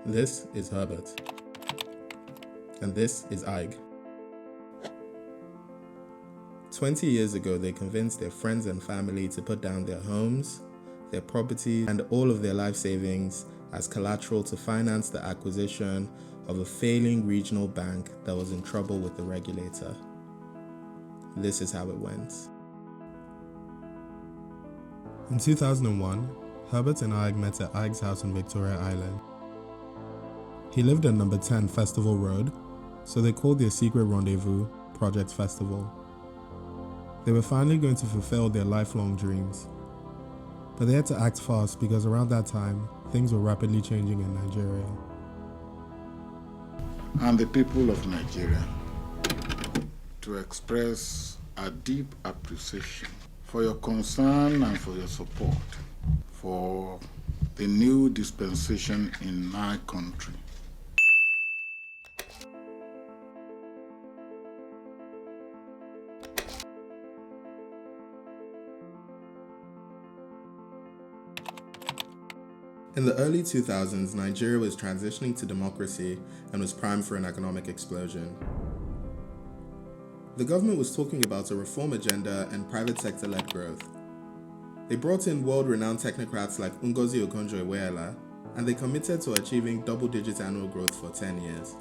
This is Herbert. And this is Aig. 20 years ago, they convinced their friends and family to put down their homes, their property, and all of their life savings as collateral to finance the acquisition of a failing regional bank that was in trouble with the regulator. This is how it went. In 2001, Herbert and Aig met at Aig's house in Victoria Island. He lived at number 10 Festival Road, so they called their secret rendezvous Project Festival. They were finally going to fulfill their lifelong dreams. But they had to act fast because around that time, things were rapidly changing in Nigeria. And the people of Nigeria to express a deep appreciation for your concern and for your support for the new dispensation in my country. In the early 2000s, Nigeria was transitioning to democracy and was primed for an economic explosion. The government was talking about a reform agenda and private sector-led growth. They brought in world-renowned technocrats like Ngozi Okonjo-Iweala, and they committed to achieving double-digit annual growth for 10 years.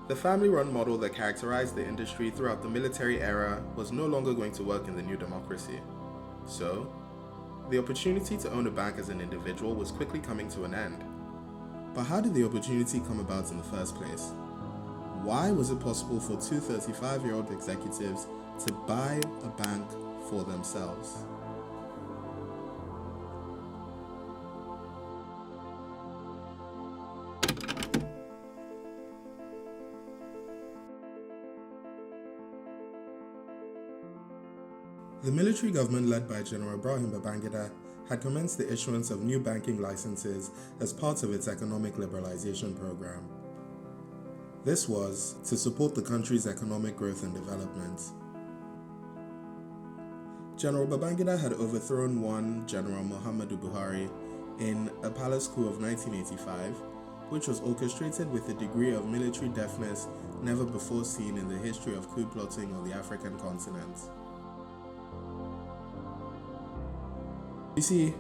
The family-run model that characterized the industry throughout the military era was no longer going to work in the new democracy. So, the opportunity to own a bank as an individual was quickly coming to an end. But how did the opportunity come about in the first place? Why was it possible for two 35-year-old executives to buy a bank for themselves? The military government led by General Ibrahim Babangida had commenced the issuance of new banking licenses as part of its economic liberalization program. This was to support the country's economic growth and development. General Babangida had overthrown one General Muhammadu Buhari in a palace coup of 1985, which was orchestrated with a degree of military deftness never before seen in the history of coup plotting on the African continent. You see,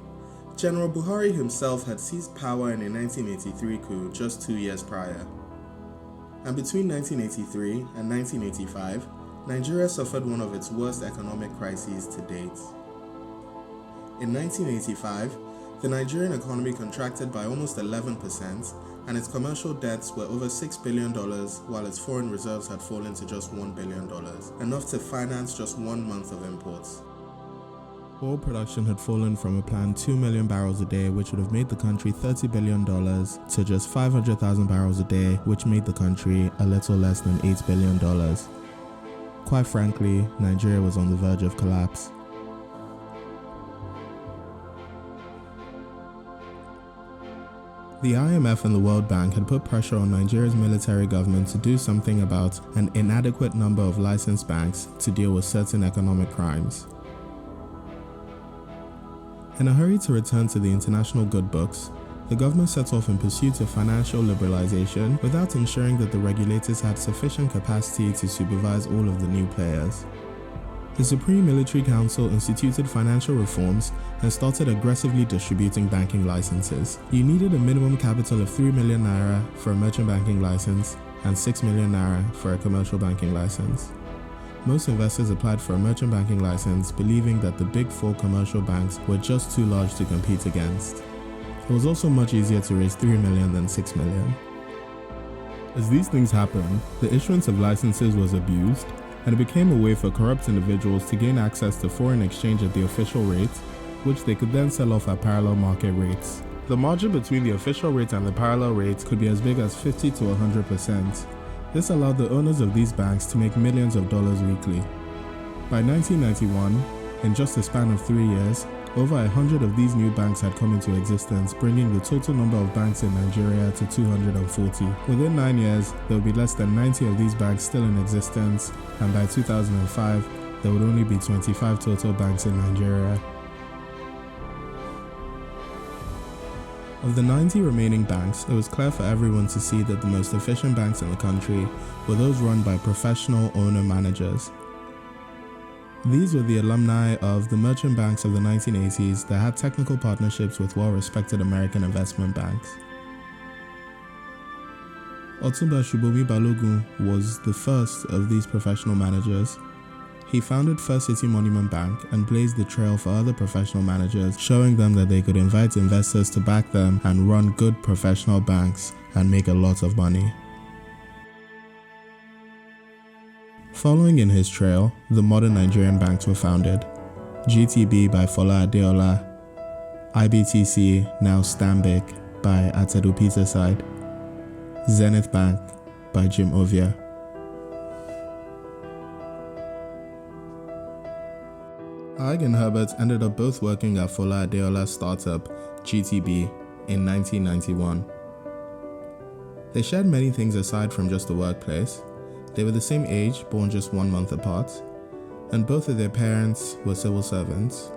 General Buhari himself had seized power in a 1983 coup just 2 years prior. And between 1983 and 1985, Nigeria suffered one of its worst economic crises to date. In 1985, the Nigerian economy contracted by almost 11%, and its commercial debts were over $6 billion, while its foreign reserves had fallen to just $1 billion, enough to finance just 1 month of imports. Oil production had fallen from a planned 2 million barrels a day, which would have made the country $30 billion, to just 500,000 barrels a day, which made the country a little less than $8 billion. Quite frankly, Nigeria was on the verge of collapse. The IMF and the World Bank had put pressure on Nigeria's military government to do something about an inadequate number of licensed banks to deal with certain economic crimes. In a hurry to return to the international good books, the government set off in pursuit of financial liberalization without ensuring that the regulators had sufficient capacity to supervise all of the new players. The Supreme Military Council instituted financial reforms and started aggressively distributing banking licenses. You needed a minimum capital of 3 million naira for a merchant banking license and 6 million naira for a commercial banking license. Most investors applied for a merchant banking license, believing that the big four commercial banks were just too large to compete against. It was also much easier to raise 3 million than 6 million. As these things happened, the issuance of licenses was abused, and it became a way for corrupt individuals to gain access to foreign exchange at the official rate, which they could then sell off at parallel market rates. The margin between the official rate and the parallel rate could be as big as 50 to 100%. This allowed the owners of these banks to make millions of dollars weekly. By 1991, in just a span of 3 years, over 100 of these new banks had come into existence, bringing the total number of banks in Nigeria to 240. Within 9 years, there would be less than 90 of these banks still in existence, and by 2005, there would only be 25 total banks in Nigeria. Of the 90 remaining banks, it was clear for everyone to see that the most efficient banks in the country were those run by professional owner-managers. These were the alumni of the merchant banks of the 1980s that had technical partnerships with well-respected American investment banks. Otunba Shubomi Balogun was the first of these professional managers. He founded First City Monument Bank and blazed the trail for other professional managers, showing them that they could invite investors to back them and run good professional banks and make a lot of money. Following in his trail, the modern Nigerian banks were founded. GTB by Fola Adeola, IBTC, now Stanbic, by Atedu Peterside, Zenith Bank by Jim Ovia. Aig and Herbert ended up both working at Fola Adeola's startup, GTB, in 1991. They shared many things aside from just the workplace. They were the same age, born just 1 month apart, and both of their parents were civil servants.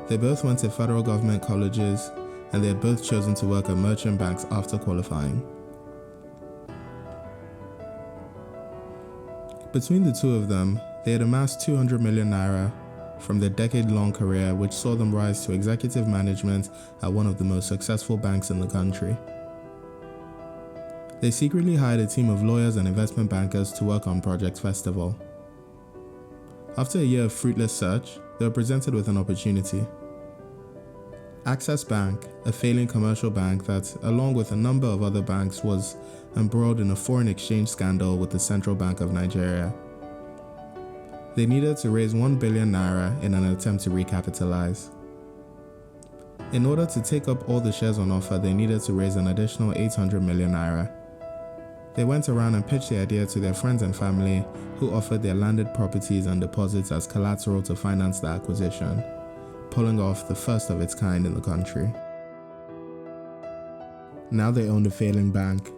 They both went to federal government colleges, and they had both chosen to work at merchant banks after qualifying. Between the two of them, they had amassed 200 million naira from their decade-long career, which saw them rise to executive management at one of the most successful banks in the country. They secretly hired a team of lawyers and investment bankers to work on Project Festival. After a year of fruitless search, they were presented with an opportunity. Access Bank, a failing commercial bank that, along with a number of other banks, was embroiled in a foreign exchange scandal with the Central Bank of Nigeria. They needed to raise 1 billion naira in an attempt to recapitalize. In order to take up all the shares on offer, they needed to raise an additional 800 million naira. They went around and pitched the idea to their friends and family, who offered their landed properties and deposits as collateral to finance the acquisition, pulling off the first of its kind in the country. Now they owned a failing bank.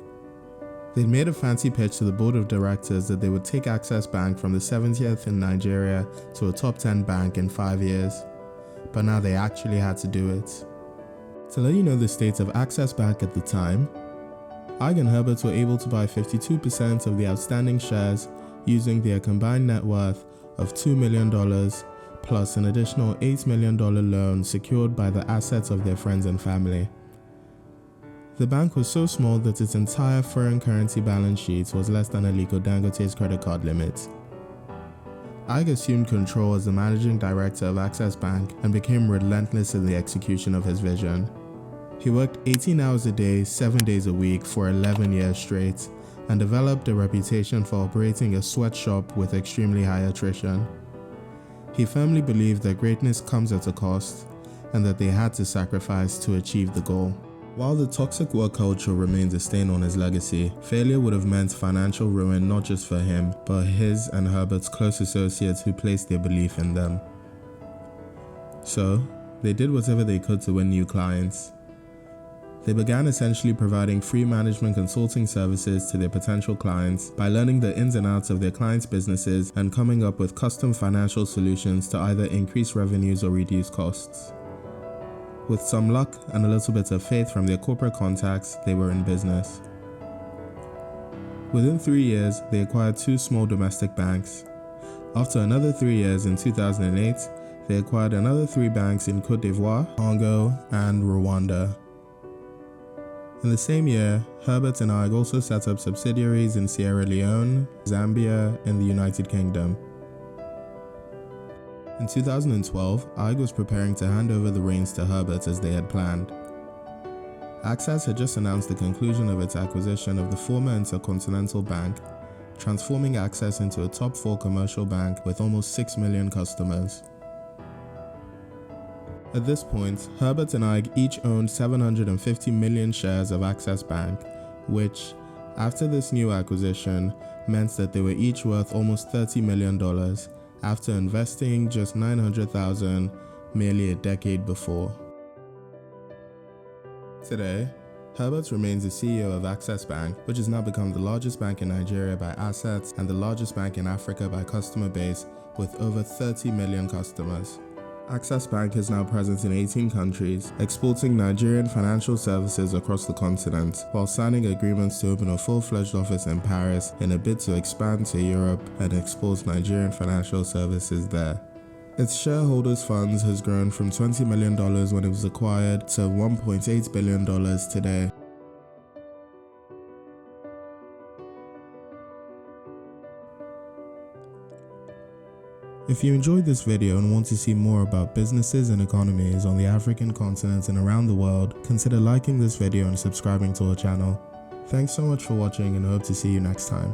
They'd made a fancy pitch to the board of directors that they would take Access Bank from the 70th in Nigeria to a top 10 bank in 5 years. But now they actually had to do it. To let you know the state of Access Bank at the time, Aig and Herbert were able to buy 52% of the outstanding shares using their combined net worth of $2 million plus an additional $8 million loan secured by the assets of their friends and family. The bank was so small that its entire foreign currency balance sheet was less than Aliko Dangote's credit card limit. Aig assumed control as the managing director of Access Bank and became relentless in the execution of his vision. He worked 18 hours a day, 7 days a week for 11 years straight, and developed a reputation for operating a sweatshop with extremely high attrition. He firmly believed that greatness comes at a cost, and that they had to sacrifice to achieve the goal. While the toxic work culture remains a stain on his legacy, failure would have meant financial ruin not just for him, but his and Herbert's close associates who placed their belief in them. So, they did whatever they could to win new clients. They began essentially providing free management consulting services to their potential clients by learning the ins and outs of their clients' businesses and coming up with custom financial solutions to either increase revenues or reduce costs. With some luck and a little bit of faith from their corporate contacts, they were in business. Within 3 years, they acquired 2 small domestic banks. After another 3 years in 2008, they acquired another 3 banks in Côte d'Ivoire, Congo, and Rwanda. In the same year, Herbert and Aig also set up subsidiaries in Sierra Leone, Zambia, and the United Kingdom. In 2012, Aig was preparing to hand over the reins to Herbert as they had planned. Access had just announced the conclusion of its acquisition of the former Intercontinental Bank, transforming Access into a top 4 commercial bank with almost 6 million customers. At this point, Herbert and Aig each owned 750 million shares of Access Bank, which, after this new acquisition, meant that they were each worth almost $30 million, after investing just $900,000 merely a decade before. Today, Herbert remains the CEO of Access Bank, which has now become the largest bank in Nigeria by assets and the largest bank in Africa by customer base, with over 30 million customers. Access Bank is now present in 18 countries, exporting Nigerian financial services across the continent, while signing agreements to open a full-fledged office in Paris in a bid to expand to Europe and export Nigerian financial services there. Its shareholders' funds has grown from $20 million when it was acquired to $1.8 billion today. If you enjoyed this video and want to see more about businesses and economies on the African continent and around the world, consider liking this video and subscribing to our channel. Thanks so much for watching and hope to see you next time.